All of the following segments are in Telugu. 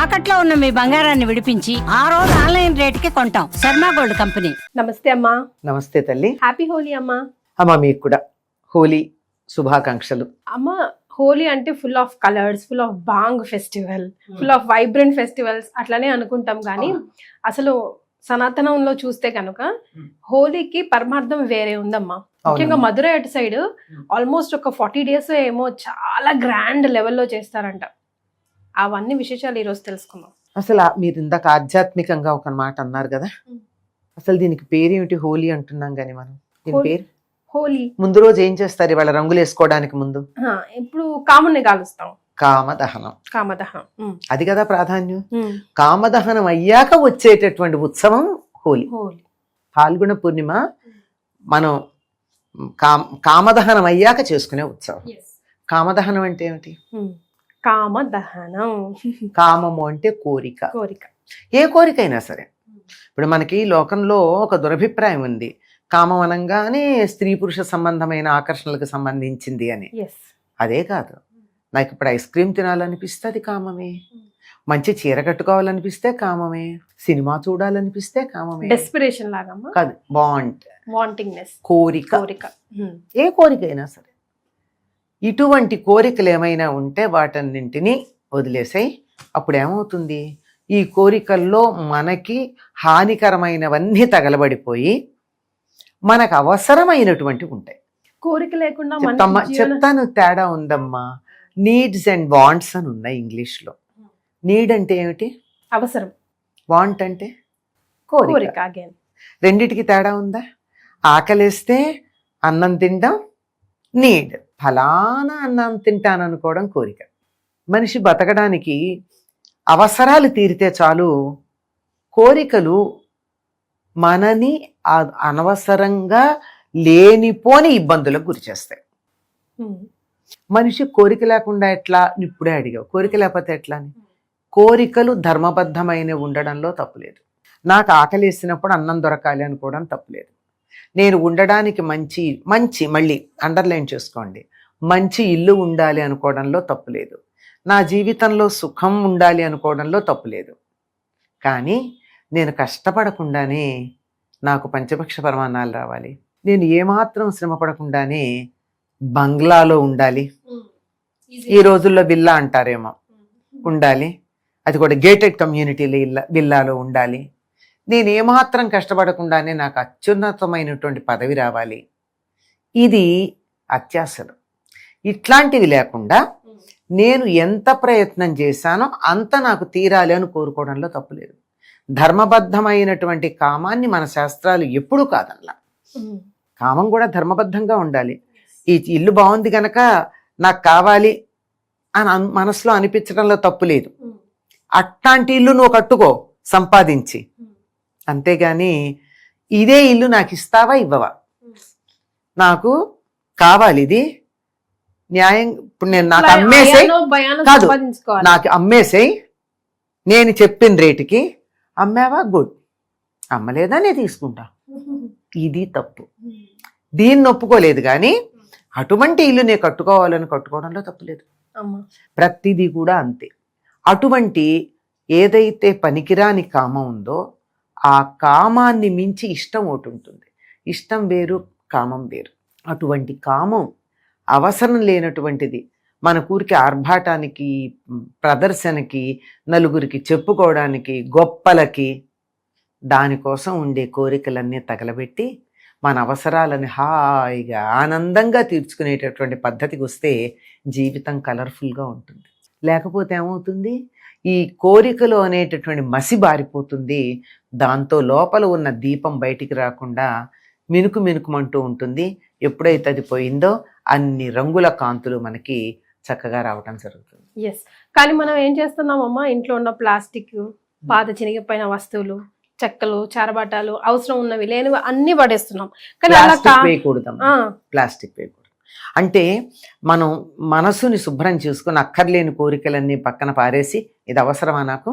తాకట్లో ఉన్న మీ బంగారాన్ని విడిపించి ఆ రోజు ఆన్లైన్ రేటుకి కొంటాం. Sharma gold company. నమస్తే అమ్మా. నమస్తే తల్లి. హ్యాపీ హోలీ అమ్మా. అమ్మా మీకు కూడా హోలీ శుభాకాంక్షలు. అమ్మా, హోలీ అంటే full of colours, full of bhang festival, full of vibrant festivals అట్లానే అనుకుంటాం. కానీ అసలు సనాతనంలో చూస్తే కనుక హోలీకి పరమార్థం వేరే ఉందమ్మా. ముఖ్యంగా మధురై అటు సైడ్ ఆల్మోస్ట్ ఒక 40 days ఏమో చాలా గ్రాండ్ లెవెల్లో చేస్తారంట. అవన్నీ విశేషాలు ఈ రోజు తెలుసుకుందాం. అసలు మీరు ఇందాక ఆధ్యాత్మికంగా ఒక మాట అన్నారు కదా, అసలు దీనికి పేరేమిటి? హోలీ అంటున్నాం కానీ మనం దీని పేరు హోలీ. ముందు రోజు ఏం చేస్తారు ఇవాళ రంగులు వేసుకోవడానికి ముందు? ఇప్పుడు కాముని కాలుస్తాం. కామదహనం. కామదహనం అది కదా ప్రాధాన్యం. కామదహనం అయ్యాక వచ్చేటటువంటి ఉత్సవం హోలీ. ఫాల్గుణ పూర్ణిమ మనం కామదహనం అయ్యాక చేసుకునే ఉత్సవం. కామదహనం అంటే ఏమిటి? కామదహనం. కామము అంటే కోరిక. కోరిక ఏ కోరికైనా సరే. ఇప్పుడు మనకి లోకంలో ఒక దురభిప్రాయం ఉంది, కామం అనగానే స్త్రీ పురుష సంబంధమైన ఆకర్షణలకు సంబంధించింది అని. అదే కాదు, నాకు ఇప్పుడు ఐస్ క్రీమ్ తినాలనిపిస్తే అది కామమే, మంచి చీర కట్టుకోవాలనిపిస్తే కామమే, సినిమా చూడాలనిపిస్తే కామమే. డెస్పిరేషన్ లాగా కాదు, వాంటింగ్నెస్, కోరిక. ఏ కోరికైనా సరే. ఇటువంటి కోరికలు ఏమైనా ఉంటే వాటన్నింటినీ వదిలేసాయి. అప్పుడు ఏమవుతుంది, ఈ కోరికల్లో మనకి హానికరమైనవన్నీ తగలబడిపోయి మనకు అవసరమైనటువంటి ఉంటాయి. కోరిక లేకుండా చెప్తాను, తేడా ఉందమ్మా. నీడ్స్ అండ్ వాంట్స్ అని ఉన్నాయి ఇంగ్లీష్లో. నీడ్ అంటే ఏమిటి? అవసరం. వాంట్ అంటే కోరిక. రెండిటికి తేడా ఉందా? ఆకలేస్తే అన్నం తినడం నీడ్, ఫలానా అన్నం తింటాననుకోవడం కోరిక. మనిషి బతకడానికి అవసరాలు తీరితే చాలు, కోరికలు మనని అనవసరంగా లేనిపోని ఇబ్బందులకు గురి చేస్తాయి. మనిషి కోరిక లేకుండా ఎట్లా? ఇప్పుడే అడిగావు, కోరిక లేకపోతే ఎట్లా అని. కోరికలు ధర్మబద్ధమైన ఉండడంలో తప్పులేదు. నాకు ఆకలి వేసినప్పుడు అన్నం దొరకాలి అనుకోవడం తప్పులేదు. నేను ఉండడానికి మంచి మళ్ళీ అండర్లైన్ చేసుకోండి, మంచి ఇల్లు ఉండాలి అనుకోవడంలో తప్పులేదు. నా జీవితంలో సుఖం ఉండాలి అనుకోవడంలో తప్పులేదు. కానీ నేను కష్టపడకుండానే నాకు పంచపక్ష పరమాన్నాలు రావాలి, నేను ఏమాత్రం శ్రమ పడకుండానే బంగ్లాలో ఉండాలి, ఈ రోజుల్లో విల్లా అంటారేమో, ఉండాలి, అది కూడా గేటెడ్ కమ్యూనిటీలో విల్లాలో ఉండాలి, నేను ఏమాత్రం కష్టపడకుండానే నాకు అత్యున్నతమైనటువంటి పదవి రావాలి, ఇది అత్యాశలు. ఇట్లాంటివి లేకుండా నేను ఎంత ప్రయత్నం చేశానో అంత నాకు తీరాలి అని కోరుకోవడంలో తప్పులేదు. ధర్మబద్ధమైనటువంటి కామాన్ని మన శాస్త్రాలు ఎప్పుడూ కాదనలా. కామం కూడా ధర్మబద్ధంగా ఉండాలి. ఈ ఇల్లు బాగుంది గనక నాకు కావాలి అని మనసులో అనిపించడంలో తప్పు లేదు. అట్లాంటి ఇల్లు నువ్వు కట్టుకో సంపాదించి, అంతేగాని ఇదే ఇల్లు నాకు ఇస్తావా ఇవ్వవా, నాకు కావాలి ఇది న్యాయం, ఇప్పుడు నేను నాకు అమ్మేసేయి కాదు, నాకు అమ్మేసేయి, నేను చెప్పిన రేటుకి అమ్మావా గుడ్, అమ్మలేదా నేను తీసుకుంటా, ఇది తప్పు. దీన్ని ఒప్పుకోలేదు. కానీ అటువంటి ఇల్లు నేను కట్టుకోవాలని కట్టుకోవడంలో తప్పులేదు. ప్రతిదీ కూడా అంతే. అటువంటి ఏదైతే పనికిరాని కామం ఉందో ఆ కామాన్ని మించి ఇష్టం ఒకటి ఉంటుంది. ఇష్టం వేరు, కామం వేరు. అటువంటి కామం అవసరం లేనటువంటిది, మన ఊరికి ఆర్భాటానికి, ప్రదర్శనకి, నలుగురికి చెప్పుకోవడానికి, గొప్పలకి, దానికోసం ఉండే కోరికలన్నీ తగలబెట్టి మన అవసరాలని హాయిగా ఆనందంగా తీర్చుకునేటటువంటి పద్ధతికి వస్తే జీవితం కలర్ఫుల్గా ఉంటుంది. లేకపోతే ఏమవుతుంది, ఈ కోరికలు అనేటటువంటి మసి బారిపోతుంది. దాంతో లోపల ఉన్న దీపం బయటికి రాకుండా మినుకు మినుకుమంటూ ఉంటుంది. ఎప్పుడైతే అది పోయిందో అన్ని రంగుల కాంతులు మనకి చక్కగా రావటం జరుగుతుంది. కానీ మనం ఏం చేస్తున్నామమ్మా, ఇంట్లో ఉన్న ప్లాస్టిక్, పాత చినిగిపోయిన వస్తువులు, చెక్కలు, చారబాటాలు, అవసరం ఉన్నవి లేనివి అన్ని పడేస్తున్నాం. కానీ ప్లాస్టిక్ వేయకూడదు. అంటే మనం మనసుని శుభ్రం చేసుకుని అక్కర్లేని కోరికలన్నీ పక్కన పారేసి, ఇది అవసరమా నాకు,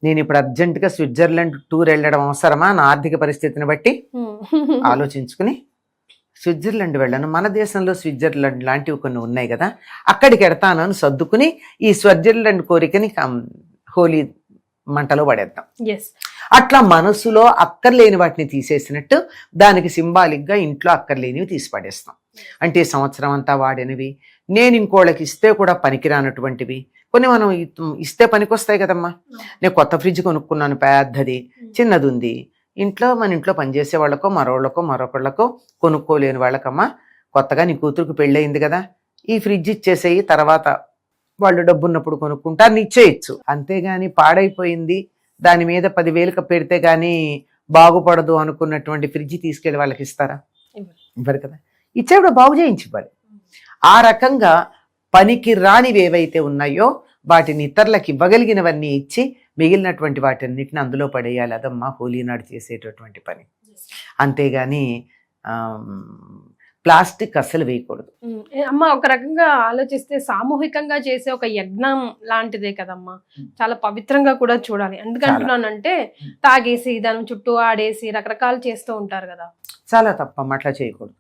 నేను ఇప్పుడు అర్జెంటుగా స్విట్జర్లాండ్ టూర్ వెళ్ళడం అవసరమా నా ఆర్థిక పరిస్థితిని బట్టి ఆలోచించుకుని స్విట్జర్లాండ్ వెళ్ళను, మన దేశంలో స్విట్జర్లాండ్ లాంటివి కొన్ని ఉన్నాయి కదా, అక్కడికి ఎడతానని సర్దుకుని ఈ స్విట్జర్లాండ్ కోరికని హోలీ మంటలో పడేద్దాం. ఎస్. అట్లా మనసులో అక్కర్లేని వాటిని తీసేసినట్టు దానికి సింబాలిక్గా ఇంట్లో అక్కర్లేనివి తీసి పడేస్తాం. అంటే సంవత్సరం అంతా వాడినవి, నేను ఇంకోళ్ళకి ఇస్తే కూడా పనికిరానటువంటివి కొన్ని మనం ఇస్తే పనికొస్తాయి కదమ్మా. నేను కొత్త ఫ్రిడ్జ్ కొనుక్కున్నాను, పెద్దది, చిన్నది ఉంది ఇంట్లో, మన ఇంట్లో పనిచేసే వాళ్ళకో మరొకళ్ళకో కొనుక్కోలేని వాళ్ళకమ్మా, కొత్తగా నీ కూతురుకు పెళ్ళయింది కదా, ఈ ఫ్రిడ్జ్ ఇచ్చేసేయి, తర్వాత వాళ్ళు డబ్బు ఉన్నప్పుడు కొనుక్కుంటారు, ఇచ్చేయచ్చు. అంతేగాని పాడైపోయింది దాని మీద 10,000 పెడితే గానీ బాగుపడదు అనుకున్నటువంటి ఫ్రిడ్జ్ తీసుకెళ్ళి వాళ్ళకి ఇస్తారా? ఇవ్వరు కదా. ఇచ్చేప్పుడు బాగు చేయించి ఇవ్వాలి. ఆ రకంగా పనికి రానివి ఏవైతే ఉన్నాయో వాటిని ఇతరులకు ఇవ్వగలిగినవన్నీ ఇచ్చి మిగిలినటువంటి వాటన్నిటిని అందులో పడేయాలి. అదమ్మా హోలీ నాడు చేసేటటువంటి పని. అంతేగాని ప్లాస్టిక్ అస్సలు వేయకూడదు. అమ్మ ఒక రకంగా ఆలోచిస్తే సామూహికంగా చేసే ఒక యజ్ఞం లాంటిదే కదమ్మా, చాలా పవిత్రంగా కూడా చూడాలి. ఎందుకంటున్నానంటే తాగేసి దాని చుట్టూ ఆడేసి రకరకాలు చేస్తూ ఉంటారు కదా. చాలా తప్పమ్మ, అట్లా చేయకూడదు.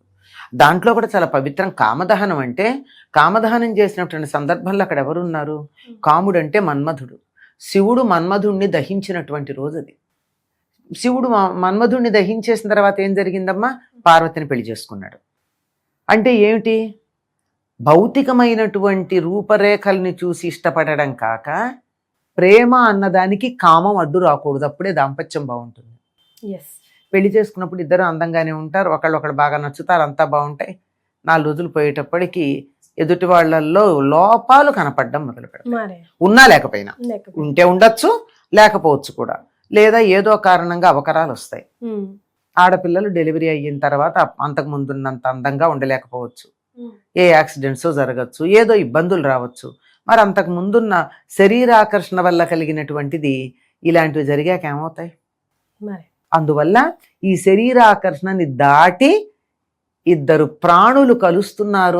దాంట్లో కూడా చాలా పవిత్రం. కామదహనం అంటే, కామదహనం చేసినటువంటి సందర్భంలో అక్కడ ఎవరున్నారు? కాముడు అంటే మన్మధుడు. శివుడు మన్మధుడిని దహించినటువంటి రోజు అది. శివుడు మన్మధుడిని దహించేసిన తర్వాత ఏం జరిగిందమ్మా? పార్వతిని పెళ్లి చేసుకున్నాడు. అంటే ఏమిటి? భౌతికమైనటువంటి రూపరేఖల్ని చూసి ఇష్టపడడం కాక ప్రేమ అన్నదానికి కామం అడ్డు రాకూడదు. అప్పుడే దాంపత్యం బాగుంటుంది. పెళ్లి చేసుకున్నప్పుడు ఇద్దరు అందంగానే ఉంటారు, ఒకళ్ళు బాగా నచ్చుతారు, అంతా బాగుంటాయి. 4 రోజులు పోయేటప్పటికి ఎదుటి వాళ్ళల్లో లోపాలు కనపడడం మొదలు పెడతాయి. ఉన్నా లేకపోయినా, ఉంటే ఉండొచ్చు లేకపోవచ్చు కూడా, లేదా ఏదో కారణంగా అవకరాలు వస్తాయి. ఆడపిల్లలు డెలివరీ అయిన తర్వాత అంతకు ముందున్నంత అందంగా ఉండలేకపోవచ్చు, ఏ యాక్సిడెంట్స్ జరగచ్చు, ఏదో ఇబ్బందులు రావచ్చు. మరి అంతకు ముందున్న శరీరాకర్షణ వల్ల కలిగినటువంటిది ఇలాంటివి జరిగాక ఏమవుతాయి? అందువల్ల ఈ శరీరాకర్షణని దాటి ఇద్దరు ప్రాణులు కలుస్తున్నారు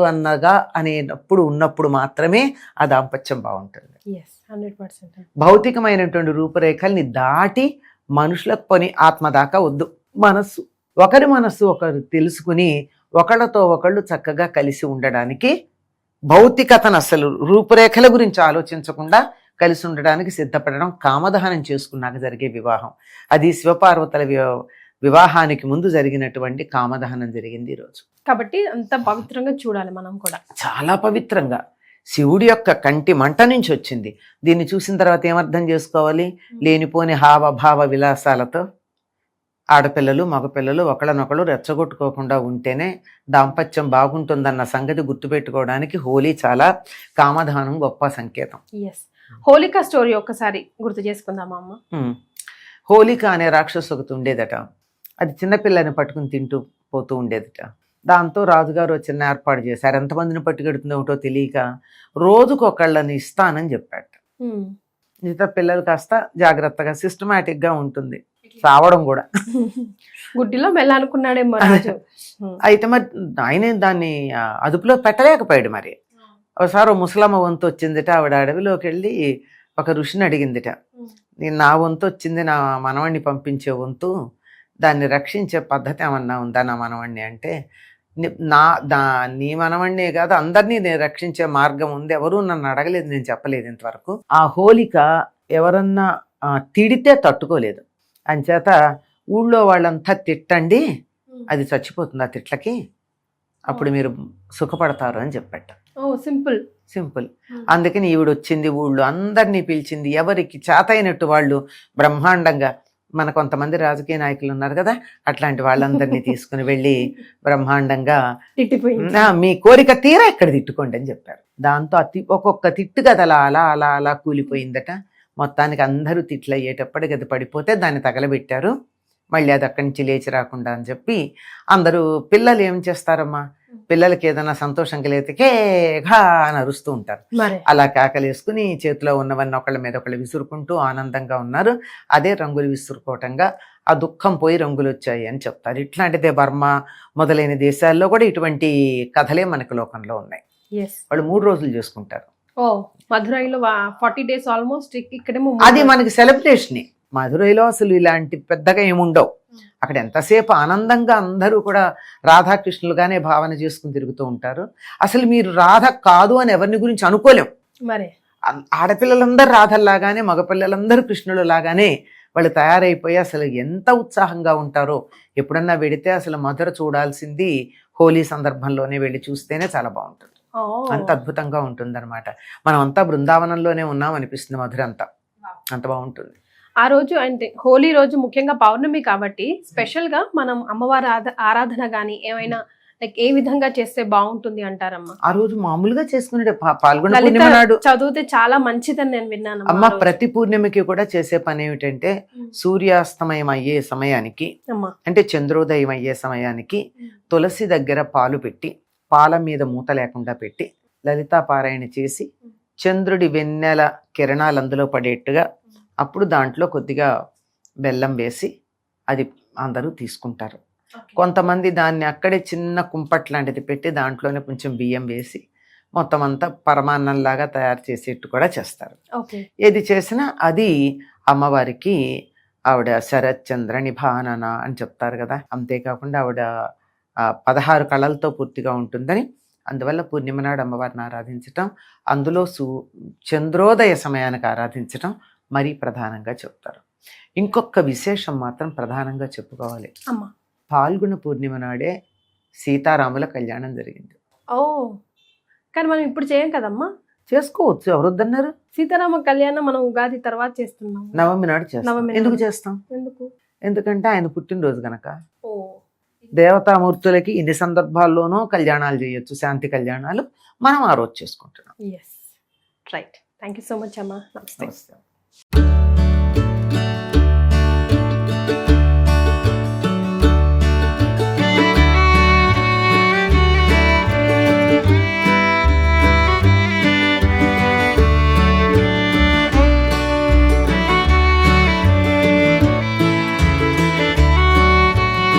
అనేటప్పుడు ఉన్నప్పుడు మాత్రమే ఆ దాంపత్యం బాగుంటుంది. భౌతికమైనటువంటి రూపురేఖల్ని దాటి మనుషులకు పని ఆత్మ దాకా వద్దు. మనస్సు, ఒకరి మనస్సు ఒకరు తెలుసుకుని ఒకళ్ళతో ఒకళ్ళు చక్కగా కలిసి ఉండడానికి, భౌతికతను అసలు రూపురేఖల గురించి ఆలోచించకుండా కలిసి ఉండడానికి సిద్ధపడడం కామదహనం చేసుకున్నాక జరిగే వివాహం. అది శివపార్వతుల వివాహానికి ముందు జరిగినటువంటి కామదహనం జరిగింది ఈరోజు. కాబట్టి అంత పవిత్రంగా చూడాలి మనం కూడా, చాలా పవిత్రంగా. శివుడి యొక్క కంటి మంట నుంచి వచ్చింది. దీన్ని చూసిన తర్వాత ఏమర్థం చేసుకోవాలి? లేనిపోని హావభావ విలాసాలతో ఆడపిల్లలు మగపిల్లలు ఒకళ్ళనొకళ్ళు రెచ్చగొట్టుకోకుండా ఉంటేనే దాంపత్యం బాగుంటుందన్న సంగతి గుర్తుపెట్టుకోవడానికి హోలీ చాలా, కామదహనం గొప్ప సంకేతం. హోలికా స్టోరీ ఒక్కసారి గుర్తు చేసుకుందామా అమ్మ? హోలిక అనే రాక్షసు ఒకటి ఉండేదట. అది చిన్నపిల్లని పట్టుకుని తింటూ పోతూ ఉండేదట. దాంతో రాజుగారు చిన్న ఏర్పాటు చేశారు. ఎంతమందిని పట్టుకెడుతుందో ఏమిటో తెలియక రోజుకు ఒకళ్ళని ఇస్తానని చెప్పాట. మిగతా పిల్లలు కాస్త జాగ్రత్తగా సిస్టమేటిక్గా ఉంటుంది రావడం కూడా. గుడ్డిలో మెల్లనుకున్నాడేమో. అయితే మరి ఆయన దాన్ని అదుపులో పెట్టలేకపోయాడు. మరి ఒకసారి ముసలమ్మ వంతు వచ్చిందిట. ఆవిడ అడవిలోకి వెళ్ళి ఒక ఋషిని అడిగిందిట, నా వంతు వచ్చింది, నా మనవణ్ణి పంపించే వంతు, దాన్ని రక్షించే పద్ధతి ఏమన్నా ఉందా నా మనవణ్ణి అంటే, నీ మనవణ్ణే కాదు అందరినీ నేను రక్షించే మార్గం ఉంది, ఎవరూ నన్ను అడగలేదు, నేను చెప్పలేదు ఇంతవరకు. ఆ హోలిక ఎవరన్నా తిడితే తట్టుకోలేదు. అంచేత ఊళ్ళో వాళ్ళంతా తిట్టండి, అది చచ్చిపోతుంది ఆ తిట్లకి, అప్పుడు మీరు సుఖపడతారు అని చెప్పట. సింపుల్. అందుకని ఈవిడ వచ్చింది, ఊళ్ళో అందరినీ పిలిచింది, ఎవరికి చేతైనట్టు వాళ్ళు బ్రహ్మాండంగా, మన కొంతమంది రాజకీయ నాయకులు ఉన్నారు కదా, అట్లాంటి వాళ్ళందరినీ తీసుకుని వెళ్ళి బ్రహ్మాండంగా మీ కోరిక తీరా ఇక్కడ తిట్టుకోండి అని చెప్పారు. దాంతో ఒక్కొక్క తిట్టు కదా అలా కూలిపోయిందట. మొత్తానికి అందరూ తిట్లు అయ్యేటప్పటికి అది పడిపోతే దాన్ని తగలబెట్టారు. మళ్ళీ అది అక్కడి నుంచి లేచి రాకుండా అని చెప్పి అందరూ, పిల్లలు ఏం చేస్తారమ్మా, పిల్లలకి ఏదైనా సంతోషం కలిగితే ఘా అని అరుస్తూ ఉంటారు. అలా కేకలేసుకుని చేతిలో ఉన్నవన్నీ ఒకళ్ళ మీద ఒకళ్ళు విసురుకుంటూ ఆనందంగా ఉన్నారు. అదే రంగులు విసురుకోవటంగా ఆ దుఃఖం పోయి రంగులు వచ్చాయి అని చెప్తారు. ఇట్లాంటిదే బర్మా మొదలైన దేశాల్లో కూడా ఇటువంటి కథలే మనకు లోకంలో ఉన్నాయి. వాళ్ళు 3 రోజులు చేసుకుంటారు. మధురైలో 40 days ఆల్మోస్ట్. ఇక్కడేమో అది మనకి సెలబ్రేషన్. మధురైలో అసలు ఇలాంటి పెద్దగా ఏముండవు. అక్కడ ఎంతసేపు ఆనందంగా అందరూ కూడా రాధాకృష్ణులుగానే భావన చేసుకుని తిరుగుతూ ఉంటారు. అసలు మీరు రాధ కాదు అని ఎవరిని గురించి అనుకోలేం. ఆడపిల్లలందరూ రాధల్లాగానే మగపిల్లలందరూ కృష్ణులు లాగానే వాళ్ళు తయారైపోయి అసలు ఎంత ఉత్సాహంగా ఉంటారో. ఎప్పుడన్నా వెడితే అసలు మధుర చూడాల్సింది హోలీ సందర్భంలోనే వెళ్ళి చూస్తేనే చాలా బాగుంటుంది. అంత అద్భుతంగా ఉంటుంది అనమాట. మనం అంతా బృందావనంలోనే ఉన్నాం అనిపిస్తుంది. మధుర అంతా అంత బాగుంటుంది. ఆ రోజు అంటే హోలీ రోజు ముఖ్యంగా పౌర్ణమి కాబట్టి స్పెషల్ గా మనం అమ్మవారి ఆరాధన గానీ ఏమైనా లైక్ ఏ విధంగా చేస్తే బాగుంటుంది అంటారమ్మా? ఆ రోజు మామూలుగా చేసుకునే పాల్గొన లలిత పూర్ణిమ నాడు చదివితే చాలా మంచిదని నేను విన్నాను అమ్మ. ప్రతి పూర్ణిమకి కూడా చేసే పని ఏమిటంటే సూర్యాస్తమయం అయ్యే సమయానికి అమ్మా. అంటే చంద్రోదయం అయ్యే సమయానికి తులసి దగ్గర పాలు పెట్టి పాల మీద మూత లేకుండా పెట్టి లలితా పారాయణ చేసి చంద్రుడి వెన్నెల కిరణాలు అందులో పడేట్టుగా అప్పుడు దాంట్లో కొద్దిగా బెల్లం వేసి అది అందరూ తీసుకుంటారు. కొంతమంది దాన్ని అక్కడే చిన్న కుంపట్ లాంటిది పెట్టి దాంట్లోనే కొంచెం బియ్యం వేసి మొత్తం అంతా పరమాన్నంలాగా తయారు చేసేట్టు కూడా చేస్తారు. ఏది చేసినా అది అమ్మవారికి ఆవిడ శరత్చంద్ర నిభానన అని చెప్తారు కదా. అంతేకాకుండా ఆవిడ 16 కళలతో పూర్తిగా ఉంటుందని, అందువల్ల పూర్ణిమ నాడు అమ్మవారిని ఆరాధించటం, అందులో చంద్రోదయ సమయానికి ఆరాధించటం మరీ ప్రధానంగా చెప్తారు. ఇంకొక విశేషం మాత్రం ప్రధానంగా చెప్పుకోవాలి. పాల్గొన పూర్ణిమ నాడే సీతారాముల కళ్యాణం జరిగింది. కానీ మనం ఇప్పుడు చేయం కదమ్మా. చేసుకోవచ్చు, ఎవరొద్దన్నారు. సీతారామ కళ్యాణం మనం ఉగాది తర్వాత చేస్తున్నాం, నవమి నాడు చేస్తాం. ఎందుకు చేస్తాం? ఎందుకంటే ఆయన పుట్టినరోజు గనక. దేవతామూర్తులకి ఇన్ని సందర్భాల్లోనూ కళ్యాణాలు చేయొచ్చు, శాంతి కళ్యాణాలు. మనం ఆ రోజు చేసుకుంటున్నాం. Right. Thank you so much అమ్మా. నమస్తే.